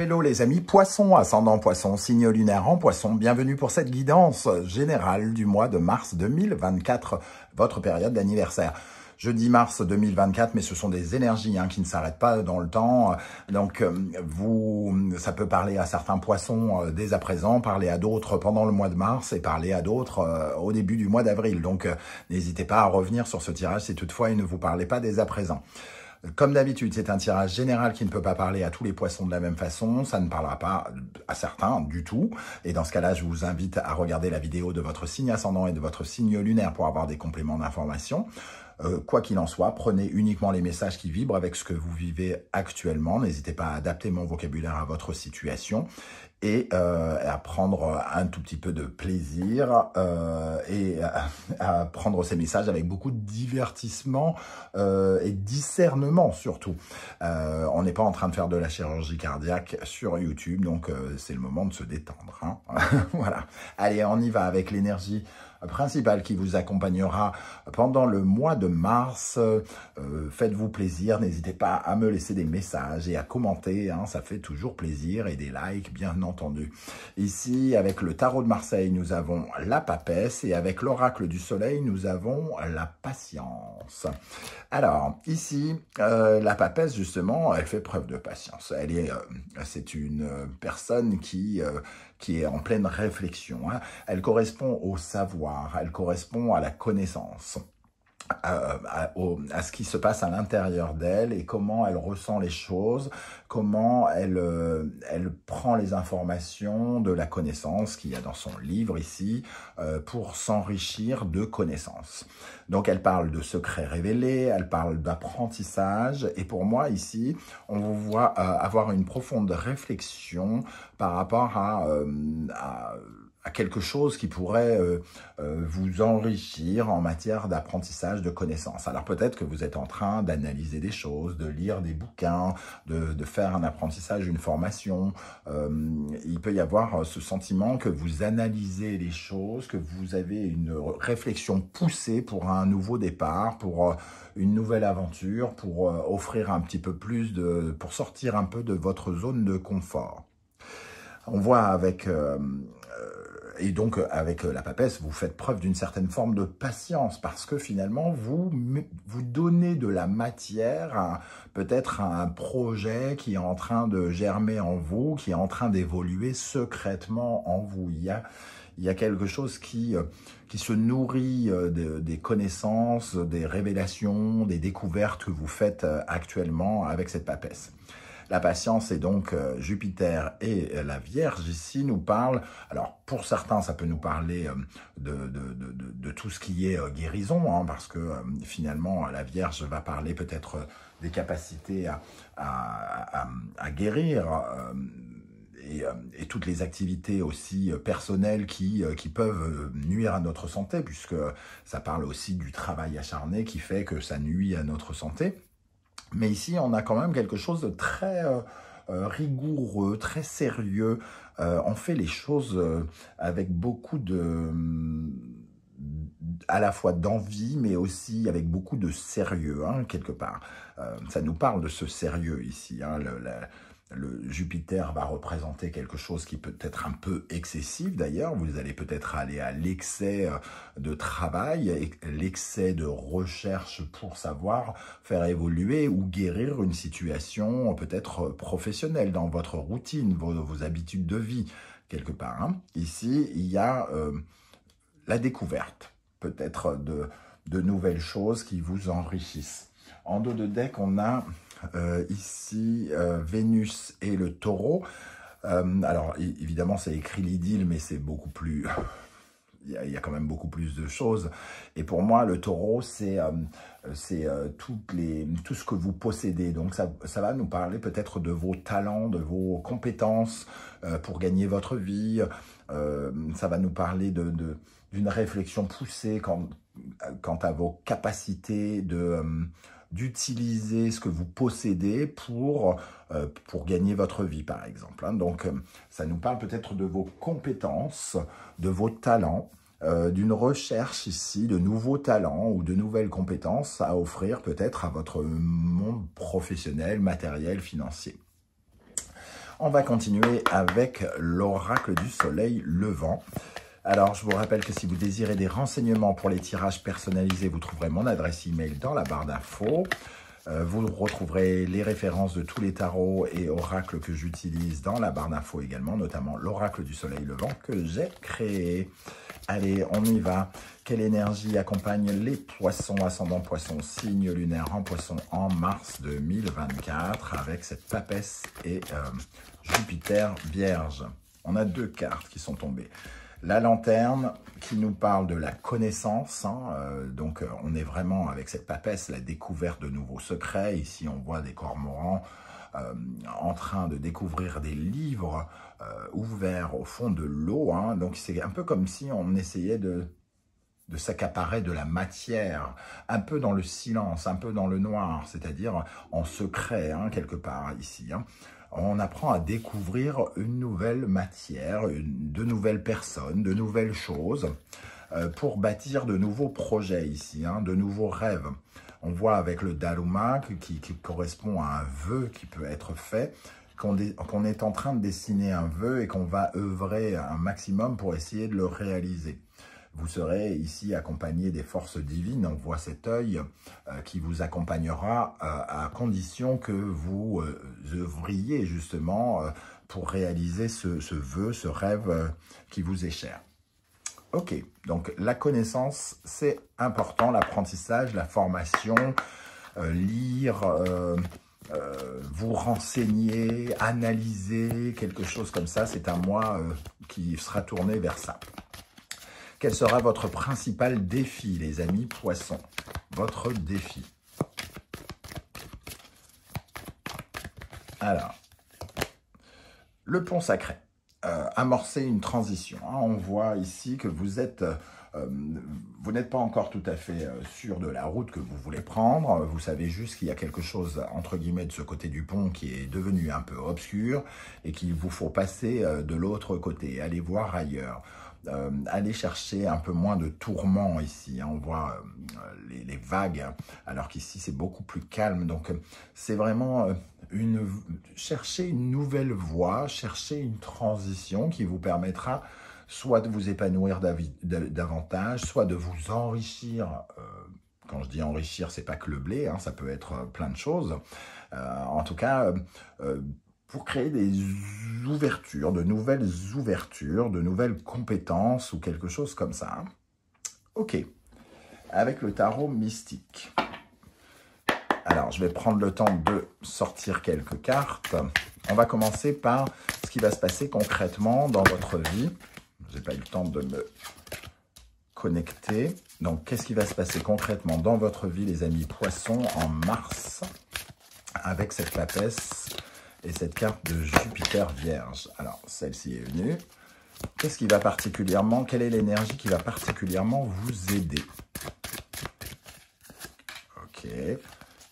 hello les amis, poisson, ascendant poisson, signe lunaire en poisson, bienvenue pour cette guidance générale du mois de mars 2024, votre période d'anniversaire. Je dis mars 2024, mais ce sont des énergies qui ne s'arrêtent pas dans le temps. Donc, ça peut parler à certains poissons dès à présent, parler à d'autres pendant le mois de mars et parler à d'autres au début du mois d'avril. Donc, n'hésitez pas à revenir sur ce tirage si toutefois il ne vous parlait pas dès à présent. Comme d'habitude, c'est un tirage général qui ne peut pas parler à tous les poissons de la même façon. Ça ne parlera pas à certains du tout. Et dans ce cas-là, je vous invite à regarder la vidéo de votre signe ascendant et de votre signe lunaire pour avoir des compléments d'information. Quoi qu'il en soit, prenez uniquement les messages qui vibrent avec ce que vous vivez actuellement. N'hésitez pas à adapter mon vocabulaire à votre situation et à prendre un tout petit peu de plaisir et à prendre ces messages avec beaucoup de divertissement et discernement surtout. On n'est pas en train de faire de la chirurgie cardiaque sur YouTube, donc c'est le moment de se détendre. Hein. Voilà. Allez, on y va avec l'énergie principale qui vous accompagnera pendant le mois de mars. Faites-vous plaisir, n'hésitez pas à me laisser des messages et à commenter, hein, ça fait toujours plaisir, et des likes bien entendu. Ici, avec le tarot de Marseille, nous avons la papesse, et avec l'oracle du soleil, nous avons la patience. Alors, ici, la papesse, justement, elle fait preuve de patience. C'est une personne qui est en pleine réflexion. Hein. Elle correspond au savoir, elle correspond à la connaissance, à ce qui se passe à l'intérieur d'elle et comment elle ressent les choses, comment elle prend les informations de la connaissance qu'il y a dans son livre ici pour s'enrichir de connaissances. Donc elle parle de secrets révélés, elle parle d'apprentissage, et pour moi ici, on vous voit avoir une profonde réflexion par rapport à quelque chose qui pourrait vous enrichir en matière d'apprentissage de connaissances. Alors peut-être que vous êtes en train d'analyser des choses, de lire des bouquins, de faire un apprentissage, une formation. Il peut y avoir ce sentiment que vous analysez les choses, que vous avez une réflexion poussée pour un nouveau départ, pour une nouvelle aventure, pour offrir un petit peu plus pour sortir un peu de votre zone de confort. On voit avec... Et donc, avec la papesse, vous faites preuve d'une certaine forme de patience parce que finalement, vous donnez de la matière peut-être à un projet qui est en train de germer en vous, qui est en train d'évoluer secrètement en vous. Il y a quelque chose qui se nourrit des connaissances, des révélations, des découvertes que vous faites actuellement avec cette papesse. La patience, est donc Jupiter et la Vierge ici nous parlent. Alors pour certains, ça peut nous parler de tout ce qui est guérison, hein, parce que finalement la Vierge va parler peut-être des capacités à guérir. Et toutes les activités aussi personnelles qui peuvent nuire à notre santé, puisque ça parle aussi du travail acharné qui fait que ça nuit à notre santé. Mais ici, on a quand même quelque chose de très rigoureux, très sérieux. On fait les choses avec beaucoup à la fois d'envie, mais aussi avec beaucoup de sérieux, hein, quelque part. Ça nous parle de ce sérieux ici, hein, le Jupiter va représenter quelque chose qui peut être un peu excessif d'ailleurs. Vous allez peut-être aller à l'excès de travail, l'excès de recherche pour savoir faire évoluer ou guérir une situation peut-être professionnelle dans votre routine, vos habitudes de vie, quelque part. Hein. Ici, il y a la découverte peut-être de nouvelles choses qui vous enrichissent. En dos de deck, on a ici Vénus et le taureau. Alors évidemment c'est écrit l'idylle, mais c'est beaucoup plus... Il y a quand même beaucoup plus de choses. Et pour moi, le taureau, c'est tout ce que vous possédez. Donc ça va nous parler peut-être de vos talents, de vos compétences pour gagner votre vie. Ça va nous parler d'une réflexion poussée quant à vos capacités d'utiliser ce que vous possédez pour gagner votre vie, par exemple. Hein. Donc, ça nous parle peut-être de vos compétences, de vos talents, d'une recherche ici de nouveaux talents ou de nouvelles compétences à offrir peut-être à votre monde professionnel, matériel, financier. On va continuer avec l'oracle du soleil levant. Alors, je vous rappelle que si vous désirez des renseignements pour les tirages personnalisés, vous trouverez mon adresse email dans la barre d'infos. Vous retrouverez les références de tous les tarots et oracles que j'utilise dans la barre d'infos également, notamment l'oracle du soleil levant que j'ai créé. Allez, on y va. Quelle énergie accompagne les poissons, ascendant poisson, signe lunaire en poisson en mars 2024 avec cette papesse et Jupiter vierge. On a deux cartes qui sont tombées. La lanterne qui nous parle de la connaissance, donc on est vraiment avec cette papesse, la découverte de nouveaux secrets. Ici on voit des cormorans en train de découvrir des livres ouverts au fond de l'eau. Donc c'est un peu comme si on essayait de s'accaparer de la matière, un peu dans le silence, un peu dans le noir, c'est-à-dire en secret, quelque part ici. On apprend à découvrir une nouvelle matière, de nouvelles personnes, de nouvelles choses, pour bâtir de nouveaux projets ici, de nouveaux rêves. On voit avec le Daruma qui correspond à un vœu qui peut être fait, qu'on est en train de dessiner un vœu et qu'on va œuvrer un maximum pour essayer de le réaliser. Vous serez ici accompagné des forces divines. On voit cet œil qui vous accompagnera à condition que vous œuvriez justement pour réaliser ce vœu, ce rêve qui vous est cher. Ok, donc la connaissance, c'est important, l'apprentissage, la formation, lire, vous renseigner, analyser, quelque chose comme ça. C'est un mois qui sera tourné vers ça. Quel sera votre principal défi, les amis poissons? Votre défi. Alors, le pont sacré. Amorcer une transition. On voit ici que vous n'êtes pas encore tout à fait sûr de la route que vous voulez prendre. Vous savez juste qu'il y a quelque chose, entre guillemets, de ce côté du pont qui est devenu un peu obscur et qu'il vous faut passer de l'autre côté, aller voir ailleurs. Aller chercher un peu moins de tourments ici. On voit les vagues, alors qu'ici c'est beaucoup plus calme. Donc c'est vraiment chercher une nouvelle voie, chercher une transition qui vous permettra soit de vous épanouir davantage, soit de vous enrichir. Quand je dis enrichir, c'est pas que le blé, ça peut être plein de choses. En tout cas, pour créer des ouvertures, de nouvelles compétences ou quelque chose comme ça. Ok, avec le tarot mystique. Alors, je vais prendre le temps de sortir quelques cartes. On va commencer par ce qui va se passer concrètement dans votre vie. Je n'ai pas eu le temps de me connecter. Donc, qu'est-ce qui va se passer concrètement dans votre vie, les amis poissons, en mars, avec cette papesse et cette carte de Jupiter Vierge. Alors, celle-ci est venue. Qu'est-ce qui va particulièrement, quelle est l'énergie qui va particulièrement vous aider? Ok.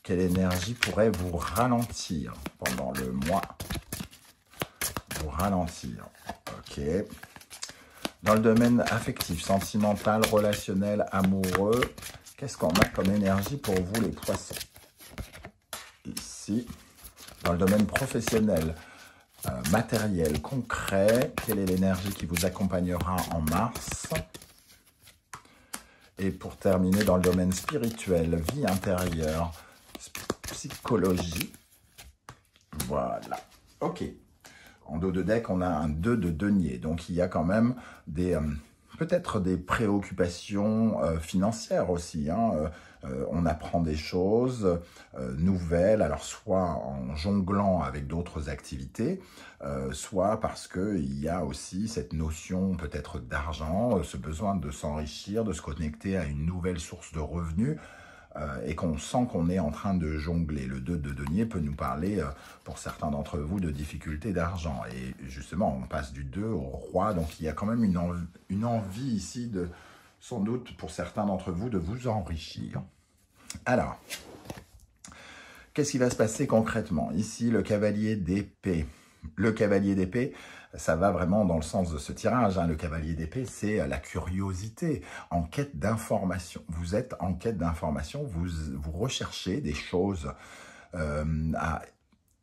Quelle énergie pourrait vous ralentir pendant le mois? Vous ralentir. Ok. Dans le domaine affectif, sentimental, relationnel, amoureux, qu'est-ce qu'on a comme énergie pour vous, les poissons? Ici. Dans le domaine professionnel, matériel, concret, quelle est l'énergie qui vous accompagnera en mars? Et pour terminer, dans le domaine spirituel, vie intérieure, psychologie. Voilà. Ok. En dos de deck, on a un 2 de denier. Donc, il y a quand même peut-être des préoccupations financières aussi. On apprend des choses nouvelles, alors soit en jonglant avec d'autres activités, soit parce qu'il y a aussi cette notion peut-être d'argent, ce besoin de s'enrichir, de se connecter à une nouvelle source de revenus, et qu'on sent qu'on est en train de jongler. Le 2 de denier peut nous parler, pour certains d'entre vous, de difficultés d'argent. Et justement, on passe du 2 au roi, donc il y a quand même une envie ici, sans doute pour certains d'entre vous, de vous enrichir. Alors, qu'est-ce qui va se passer concrètement? Ici, le cavalier d'épée. Le cavalier d'épée, ça va vraiment dans le sens de ce tirage. Le cavalier d'épée, c'est la curiosité, en quête d'information. Vous êtes en quête d'information, vous recherchez des choses à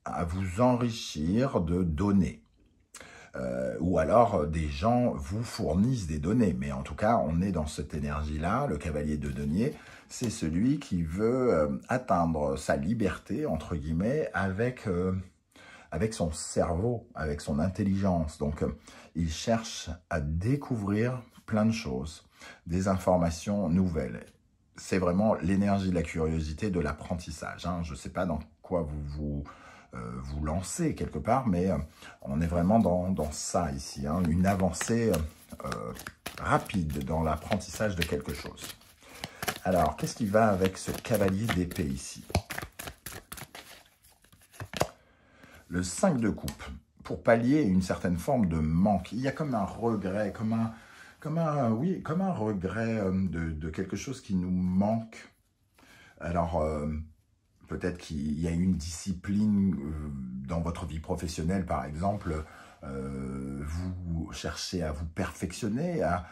à vous enrichir de données. Ou alors des gens vous fournissent des données. Mais en tout cas, on est dans cette énergie-là. Le cavalier de denier, c'est celui qui veut atteindre sa liberté, entre guillemets, avec son cerveau, avec son intelligence. Donc, il cherche à découvrir plein de choses, des informations nouvelles. C'est vraiment l'énergie de la curiosité, de l'apprentissage. Hein. Je ne sais pas dans quoi vous lancez quelque part, mais on est vraiment dans ça ici, hein, une avancée rapide dans l'apprentissage de quelque chose. Alors, qu'est-ce qui va avec ce cavalier d'épée ici? Le 5 de coupe, pour pallier une certaine forme de manque. Il y a comme un regret, comme un regret de quelque chose qui nous manque. Alors, peut-être qu'il y a une discipline dans votre vie professionnelle, par exemple, vous cherchez à vous perfectionner, à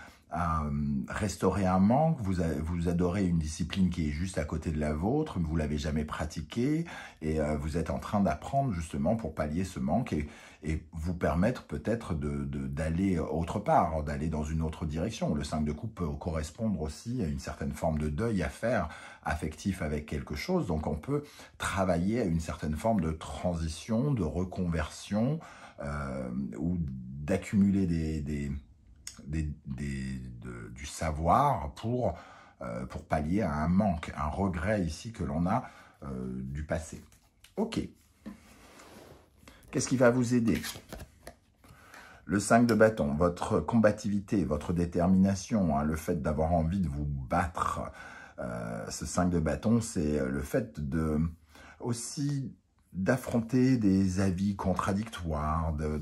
restaurer un manque, vous adorez une discipline qui est juste à côté de la vôtre, vous ne l'avez jamais pratiquée, et vous êtes en train d'apprendre justement pour pallier ce manque et vous permettre peut-être d'aller autre part, d'aller dans une autre direction. Le 5 de coupe peut correspondre aussi à une certaine forme de deuil à faire, affectif avec quelque chose, donc on peut travailler à une certaine forme de transition, de reconversion, ou d'accumuler du savoir pour pallier à un manque, un regret ici que l'on a du passé. Ok. Qu'est-ce qui va vous aider? Le 5 de bâton, votre combativité, votre détermination, hein, le fait d'avoir envie de vous battre. Ce 5 de bâton, c'est le fait aussi d'affronter des avis contradictoires, de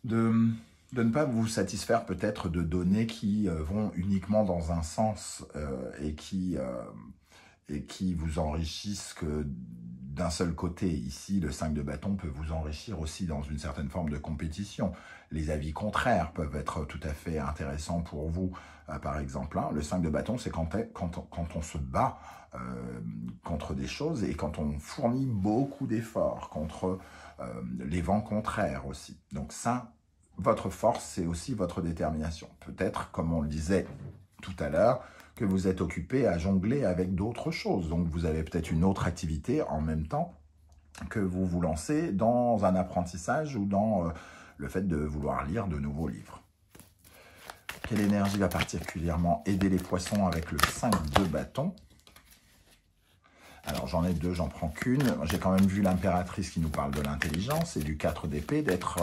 ne pas vous satisfaire peut-être de données qui vont uniquement dans un sens et qui vous enrichissent que d'un seul côté. Ici, le 5 de bâton peut vous enrichir aussi dans une certaine forme de compétition. Les avis contraires peuvent être tout à fait intéressants pour vous. Par exemple, hein, le 5 de bâton, c'est quand on se bat contre des choses et quand on fournit beaucoup d'efforts contre les vents contraires aussi. Donc ça, votre force, c'est aussi votre détermination. Peut-être, comme on le disait tout à l'heure, que vous êtes occupé à jongler avec d'autres choses. Donc, vous avez peut-être une autre activité en même temps que vous vous lancez dans un apprentissage ou dans le fait de vouloir lire de nouveaux livres. Quelle énergie va particulièrement aider les poissons avec le 5 de bâton? Alors, j'en ai deux, j'en prends qu'une. J'ai quand même vu l'impératrice qui nous parle de l'intelligence et du 4 d'épée, d'être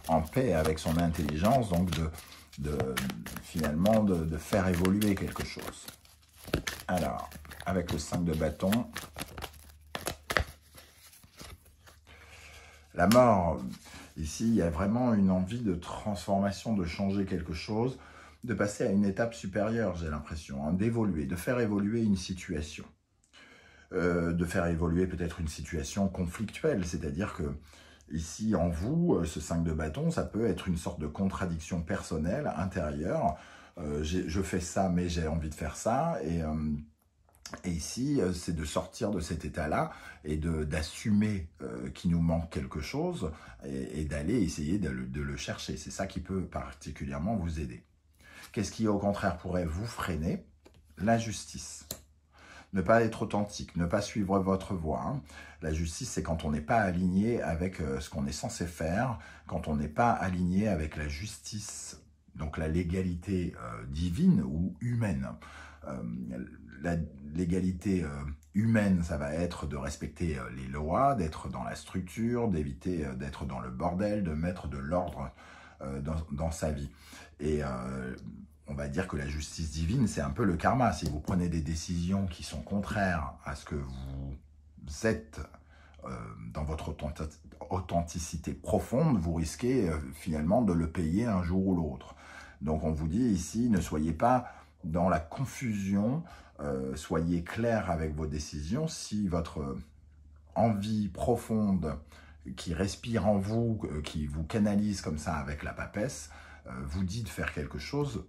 en paix avec son intelligence, donc finalement de faire évoluer quelque chose. Alors, avec le 5 de bâton, la mort, ici, il y a vraiment une envie de transformation, de changer quelque chose, de passer à une étape supérieure, j'ai l'impression, hein, d'évoluer, de faire évoluer une situation. De faire évoluer peut-être une situation conflictuelle, c'est-à-dire que ici, en vous, ce 5 de bâton, ça peut être une sorte de contradiction personnelle, intérieure. Je fais ça, mais j'ai envie de faire ça. Et ici, c'est de sortir de cet état-là et d'assumer qu'il nous manque quelque chose et d'aller essayer de le chercher. C'est ça qui peut particulièrement vous aider. Qu'est-ce qui, au contraire, pourrait vous freiner? La justice. Ne pas être authentique, ne pas suivre votre voie. Hein. La justice, c'est quand on n'est pas aligné avec ce qu'on est censé faire, quand on n'est pas aligné avec la justice, donc la légalité divine ou humaine. La légalité humaine, ça va être de respecter les lois, d'être dans la structure, d'éviter d'être dans le bordel, de mettre de l'ordre dans sa vie. Et on va dire que la justice divine, c'est un peu le karma. Si vous prenez des décisions qui sont contraires à ce que vous êtes dans votre authenticité profonde, vous risquez finalement de le payer un jour ou l'autre. Donc on vous dit ici, ne soyez pas dans la confusion, soyez clair avec vos décisions. Si votre envie profonde qui respire en vous, qui vous canalise comme ça avec la papesse, vous dit de faire quelque chose,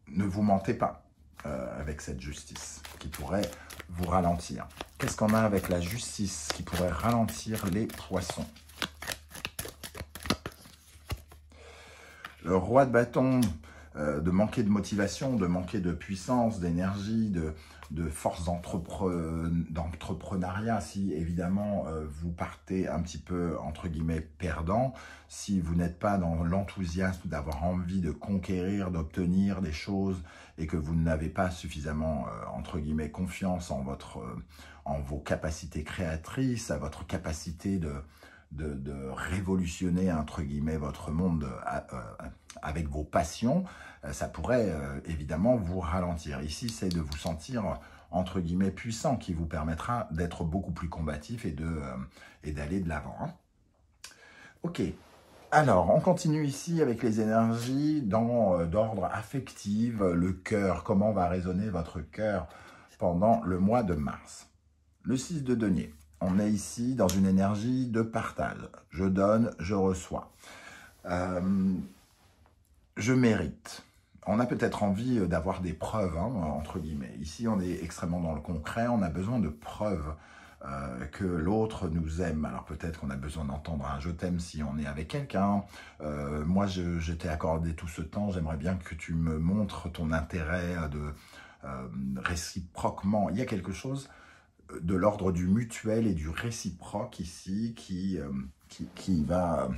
ne vous mentez pas. avec cette justice qui pourrait vous ralentir. Qu'est-ce qu'on a avec la justice qui pourrait ralentir les poissons? Le roi de bâton, de manquer de motivation, de manquer de puissance, d'énergie, de force d'entrepreneuriat. Si évidemment vous partez un petit peu entre guillemets perdant, si vous n'êtes pas dans l'enthousiasme d'avoir envie de conquérir, d'obtenir des choses et que vous n'avez pas suffisamment entre guillemets confiance en vos capacités créatrices, à votre capacité de révolutionner entre guillemets votre monde avec vos passions, ça pourrait évidemment vous ralentir. Ici, c'est de vous sentir entre guillemets puissant qui vous permettra d'être beaucoup plus combatif et d'aller de l'avant. Hein. Ok, alors on continue ici avec les énergies d'ordre affectif, le cœur, comment va résonner votre cœur pendant le mois de mars. Le 6 de denier. On est ici dans une énergie de partage. Je donne, je reçois. Je mérite. On a peut-être envie d'avoir des preuves, hein, entre guillemets. Ici, on est extrêmement dans le concret. On a besoin de preuves que l'autre nous aime. Alors peut-être qu'on a besoin d'entendre un « je t'aime » si on est avec quelqu'un. Moi, je t'ai accordé tout ce temps. J'aimerais bien que tu me montres ton intérêt réciproquement. Il y a quelque chose de l'ordre du mutuel et du réciproque ici qui va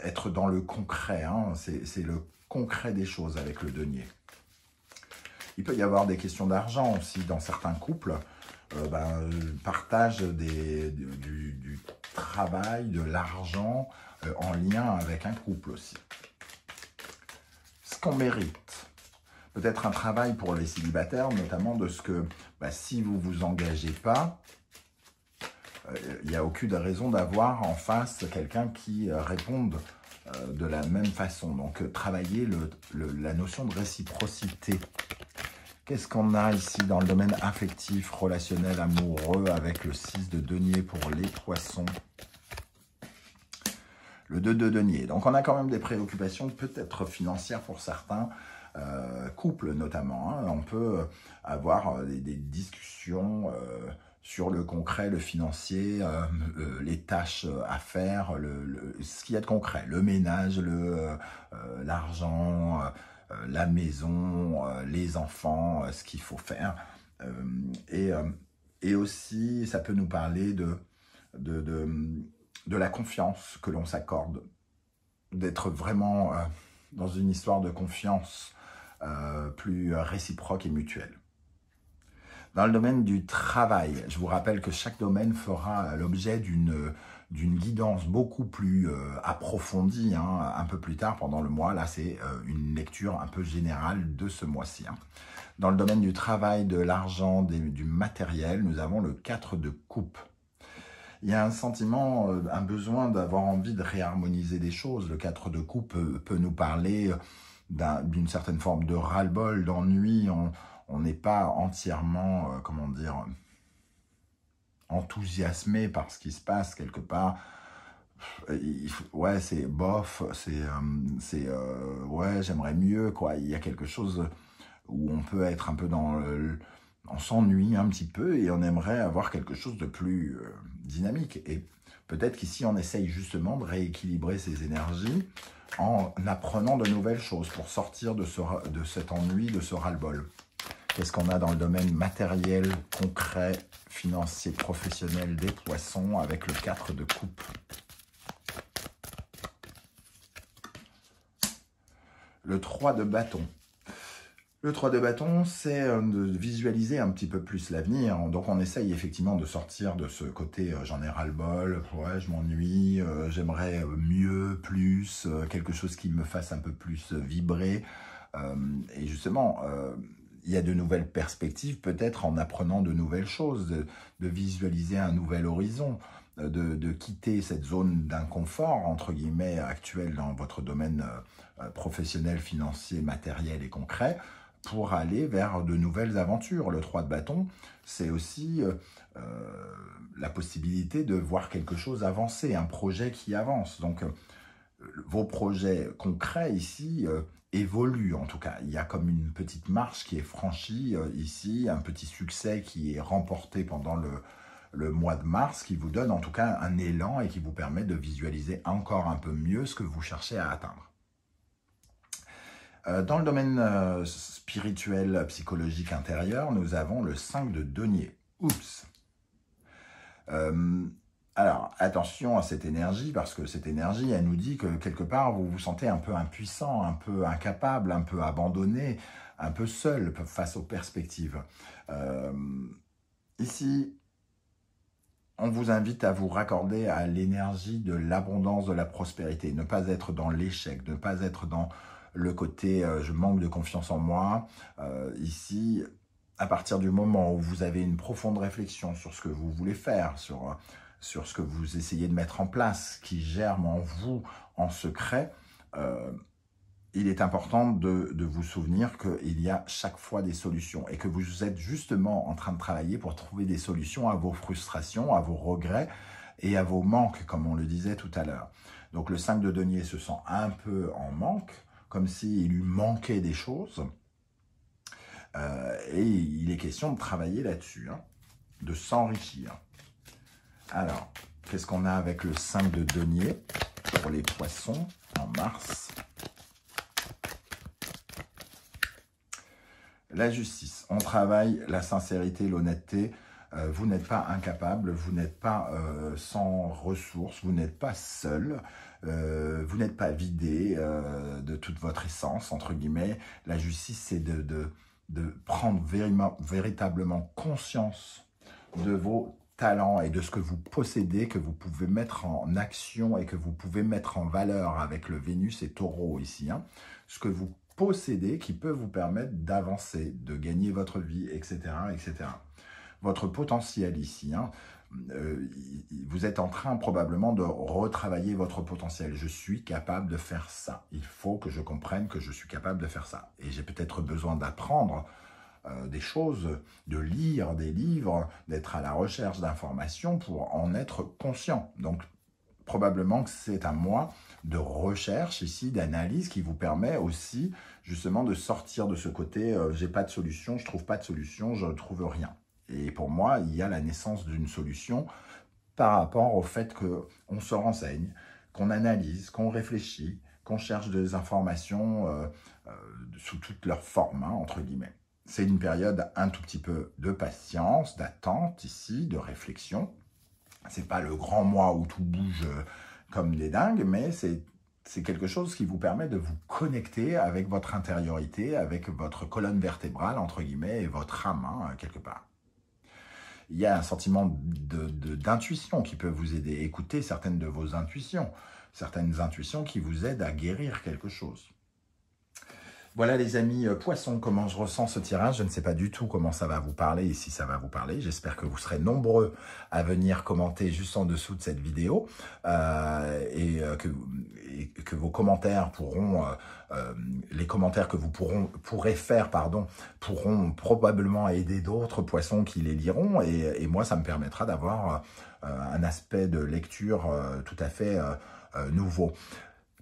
être dans le concret. Hein. C'est le concret des choses avec le denier. Il peut y avoir des questions d'argent aussi dans certains couples. Partage du travail, de l'argent en lien avec un couple aussi. Ce qu'on mérite. Peut-être un travail pour les célibataires, notamment de ce que si vous ne vous engagez pas, il n'y a aucune raison d'avoir en face quelqu'un qui réponde de la même façon. Donc, travailler la notion de réciprocité. Qu'est-ce qu'on a ici dans le domaine affectif, relationnel, amoureux, avec le 6 de denier pour les poissons? Le 2 de denier. Donc, on a quand même des préoccupations peut-être financières pour certains, couples notamment. Hein. On peut avoir des discussions sur le concret, le financier, les tâches à faire, ce qu'il y a de concret, le ménage, l'argent, la maison, les enfants, ce qu'il faut faire. Et aussi, ça peut nous parler de la confiance que l'on s'accorde, d'être vraiment dans une histoire de confiance plus réciproque et mutuelle. Dans le domaine du travail, je vous rappelle que chaque domaine fera l'objet d'une guidance beaucoup plus approfondie, hein, un peu plus tard pendant le mois. Là, c'est une lecture un peu générale de ce mois-ci. Hein. Dans le domaine du travail, de l'argent, du matériel, nous avons le 4 de coupe. Il y a un sentiment, un besoin d'avoir envie de réharmoniser des choses. Le 4 de coupe peut nous parler d'une certaine forme de ras-le-bol, d'ennui. On n'est pas entièrement, comment dire, enthousiasmé par ce qui se passe quelque part. Ouais, c'est bof, ouais, j'aimerais mieux, quoi. Il y a quelque chose où on peut être un peu on s'ennuie un petit peu et on aimerait avoir quelque chose de plus dynamique. Et peut-être qu'ici, on essaye justement de rééquilibrer ses énergies en apprenant de nouvelles choses pour sortir de cet ennui, de ce ras-le-bol. Qu'est-ce qu'on a dans le domaine matériel, concret, financier, professionnel des poissons avec le 4 de coupe? Le 3 de bâton. Le 3 de bâton, c'est de visualiser un petit peu plus l'avenir. Donc, on essaye effectivement de sortir de ce côté « j'en ai ras-le-bol, ouais, je m'ennuie, j'aimerais mieux, plus, quelque chose qui me fasse un peu plus vibrer ». Et justement, il y a de nouvelles perspectives, peut-être en apprenant de nouvelles choses, de visualiser un nouvel horizon, de quitter cette zone d'inconfort, entre guillemets, actuelle dans votre domaine professionnel, financier, matériel et concret, pour aller vers de nouvelles aventures. Le 3 de bâton, c'est aussi la possibilité de voir quelque chose avancer, un projet qui avance. Donc, vos projets concrets ici évolue en tout cas. Il y a comme une petite marche qui est franchie ici, un petit succès qui est remporté pendant le mois de mars, qui vous donne en tout cas un élan et qui vous permet de visualiser encore un peu mieux ce que vous cherchez à atteindre. Dans le domaine spirituel, psychologique intérieur, nous avons le 5 de denier. Oups. Alors, attention à cette énergie, parce que cette énergie, elle nous dit que quelque part, vous vous sentez un peu impuissant, un peu incapable, un peu abandonné, un peu seul face aux perspectives. Ici, on vous invite à vous raccorder à l'énergie de l'abondance, de la prospérité, ne pas être dans l'échec, ne pas être dans le côté je manque de confiance en moi. Ici, à partir du moment où vous avez une profonde réflexion sur ce que vous voulez faire, sur ce que vous essayez de mettre en place, qui germe en vous en secret, il est important de vous souvenir qu'il y a chaque fois des solutions et que vous êtes justement en train de travailler pour trouver des solutions à vos frustrations, à vos regrets et à vos manques, comme on le disait tout à l'heure. Donc le 5 de denier se sent un peu en manque, comme s'il lui manquait des choses. Et il est question de travailler là-dessus, hein, de s'enrichir. Alors, qu'est-ce qu'on a avec le 5 de denier pour les poissons en mars? La justice. On travaille la sincérité, l'honnêteté. Vous n'êtes pas incapable, vous n'êtes pas sans ressources, vous n'êtes pas seul, vous n'êtes pas vidé de toute votre essence, entre guillemets. La justice, c'est de prendre véritablement conscience de vos talents et de ce que vous possédez, que vous pouvez mettre en action et que vous pouvez mettre en valeur avec le Vénus et Taureau ici. Hein. Ce que vous possédez qui peut vous permettre d'avancer, de gagner votre vie, etc., etc. Votre potentiel ici, hein, vous êtes en train probablement de retravailler votre potentiel. Je suis capable de faire ça. Il faut que je comprenne que je suis capable de faire ça. Et j'ai peut-être besoin d'apprendre des choses, de lire des livres, d'être à la recherche d'informations pour en être conscient. Donc, probablement que c'est à moi de recherche ici, d'analyse qui vous permet aussi justement de sortir de ce côté j'ai pas de solution, je trouve pas de solution, je ne trouve rien. Et pour moi, il y a la naissance d'une solution par rapport au fait qu'on se renseigne, qu'on analyse, qu'on réfléchit, qu'on cherche des informations sous toutes leurs formes, hein, entre guillemets. C'est une période un tout petit peu de patience, d'attente ici, de réflexion. C'est pas le grand mois où tout bouge comme des dingues, mais c'est quelque chose qui vous permet de vous connecter avec votre intériorité, avec votre colonne vertébrale, entre guillemets, et votre âme, hein, quelque part. Il y a un sentiment d'intuition qui peut vous aider. Écoutez certaines de vos intuitions qui vous aident à guérir quelque chose. Voilà les amis poissons, comment je ressens ce tirage. Je ne sais pas du tout comment ça va vous parler et si ça va vous parler. J'espère que vous serez nombreux à venir commenter juste en dessous de cette vidéo et que vos commentaires pourront, les commentaires que vous pourrez faire, pourront probablement aider d'autres poissons qui les liront et moi ça me permettra d'avoir un aspect de lecture tout à fait nouveau.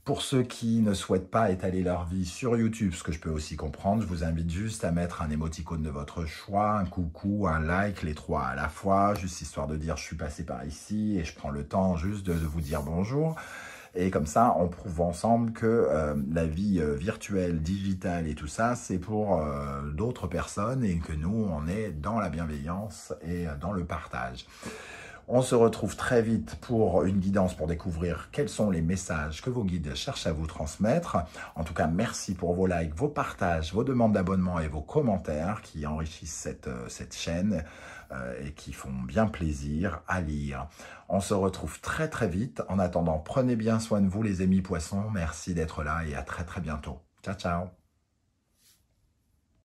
Pour ceux qui ne souhaitent pas étaler leur vie sur YouTube, ce que je peux aussi comprendre, je vous invite juste à mettre un émoticône de votre choix, un coucou, un like, les trois à la fois, juste histoire de dire je suis passé par ici et je prends le temps juste de vous dire bonjour. Et comme ça, on prouve ensemble que la vie virtuelle, digitale et tout ça, c'est pour d'autres personnes et que nous, on est dans la bienveillance et dans le partage. On se retrouve très vite pour une guidance pour découvrir quels sont les messages que vos guides cherchent à vous transmettre. En tout cas, merci pour vos likes, vos partages, vos demandes d'abonnement et vos commentaires qui enrichissent cette chaîne et qui font bien plaisir à lire. On se retrouve très très vite. En attendant, prenez bien soin de vous les amis poissons. Merci d'être là et à très très bientôt. Ciao, ciao.